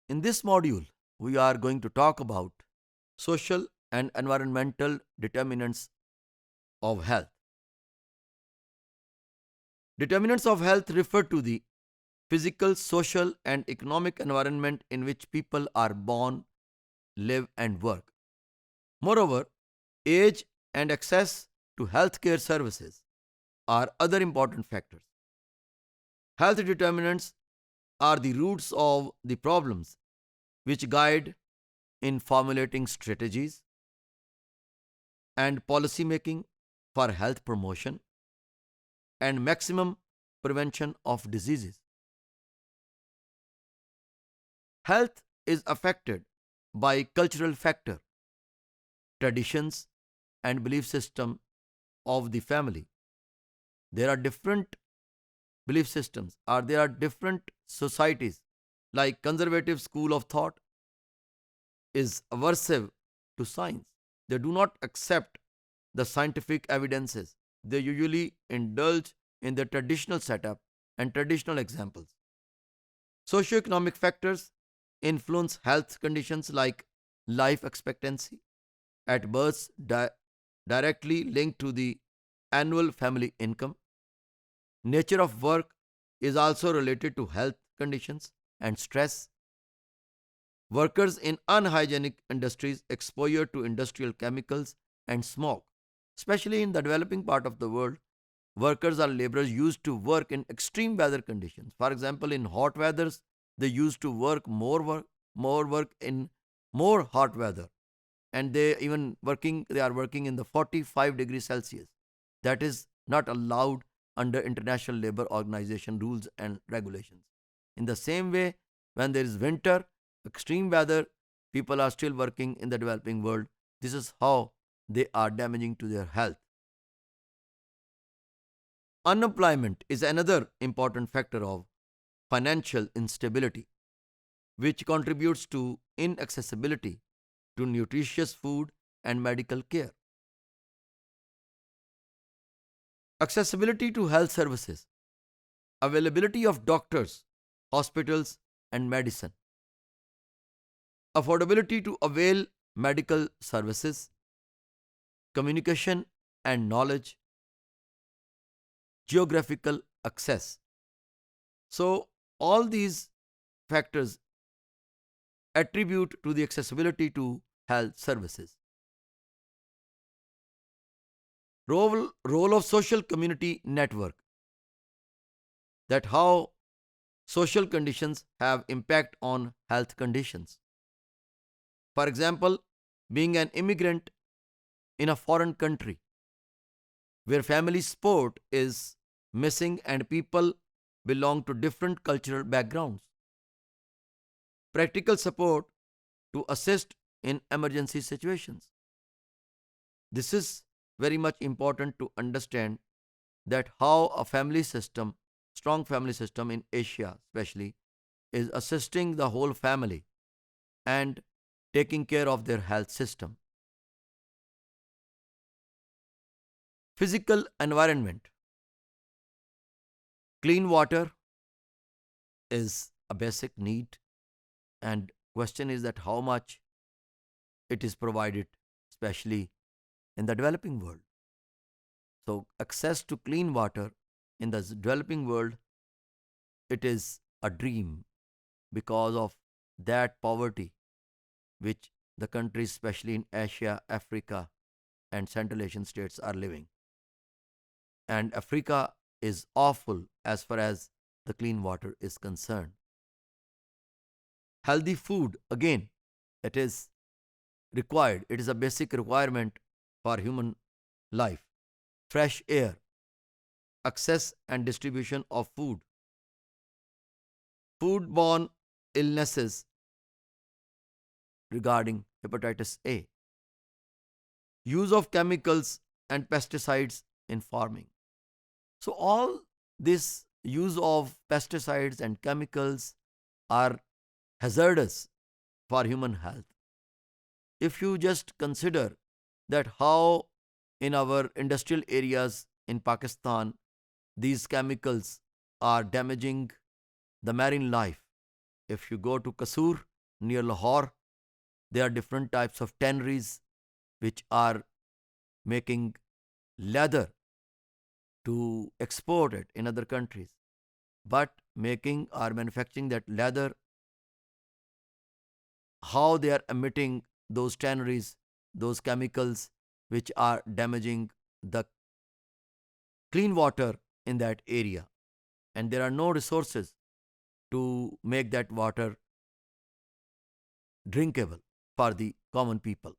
In this module, we are going to talk about social and environmental determinants of health. Determinants of health refer to the physical, social, and economic environment in which people are born, live, and work. Moreover, age and access to healthcare services are other important factors. Health determinants are the roots of the problems which guide in formulating strategies and policy making for health promotion and maximum prevention of diseases. Health is affected by cultural factor, traditions and belief system of the family. There are different belief systems or there are different societies like conservative school of thought is aversive to science. They do not accept the scientific evidences. They usually indulge in the traditional setup and traditional examples. Socioeconomic factors influence health conditions like life expectancy at birth directly linked to the annual family income. Nature of work is also related to health conditions and stress. Workers in unhygienic industries exposure to industrial chemicals and smoke. Especially in the developing part of the world, workers or laborers used to work in extreme weather conditions. For example, in hot weathers, they used to work in more hot weather, and they are working in the 45 degrees Celsius. That is not allowed under International Labour Organization rules and regulations. In the same way, when there is winter, extreme weather, people are still working in the developing world. This is how they are damaging to their health. Unemployment is another important factor of financial instability, which contributes to inaccessibility to nutritious food and medical care. Accessibility to health services, availability of doctors, hospitals, and medicine, affordability to avail medical services, communication and knowledge, geographical access. So, all these factors attribute to the accessibility to health services. Role of social community network, that how social conditions have impact on health conditions. For example, being an immigrant in a foreign country where family support is missing and people belong to different cultural backgrounds. Practical support to assist in emergency situations. This is very much important to understand that how a family system, strong family system in Asia especially, is assisting the whole family and taking care of their health system. Physical environment. Clean water is a basic need, and question is that how much it is provided, especially in the developing world. So access to clean water in the developing world, it is a dream because of that poverty which the countries, especially in Asia, Africa, and Central Asian states, are living. And Africa is awful as far as the clean water is concerned. Healthy food, again, it is required. It is a basic requirement for human life. Fresh air, access and distribution of food, foodborne illnesses regarding hepatitis A, use of chemicals and pesticides in farming. So, all this use of pesticides and chemicals are hazardous for human health. If you just consider that how in our industrial areas in Pakistan these chemicals are damaging the marine life. If you go to Kasur, near Lahore. There are different types of tanneries which are making leather to export it in other countries. But making or manufacturing that leather, how they are emitting those tanneries, those chemicals which are damaging the clean water in that area. And there are no resources to make that water drinkable for the common people.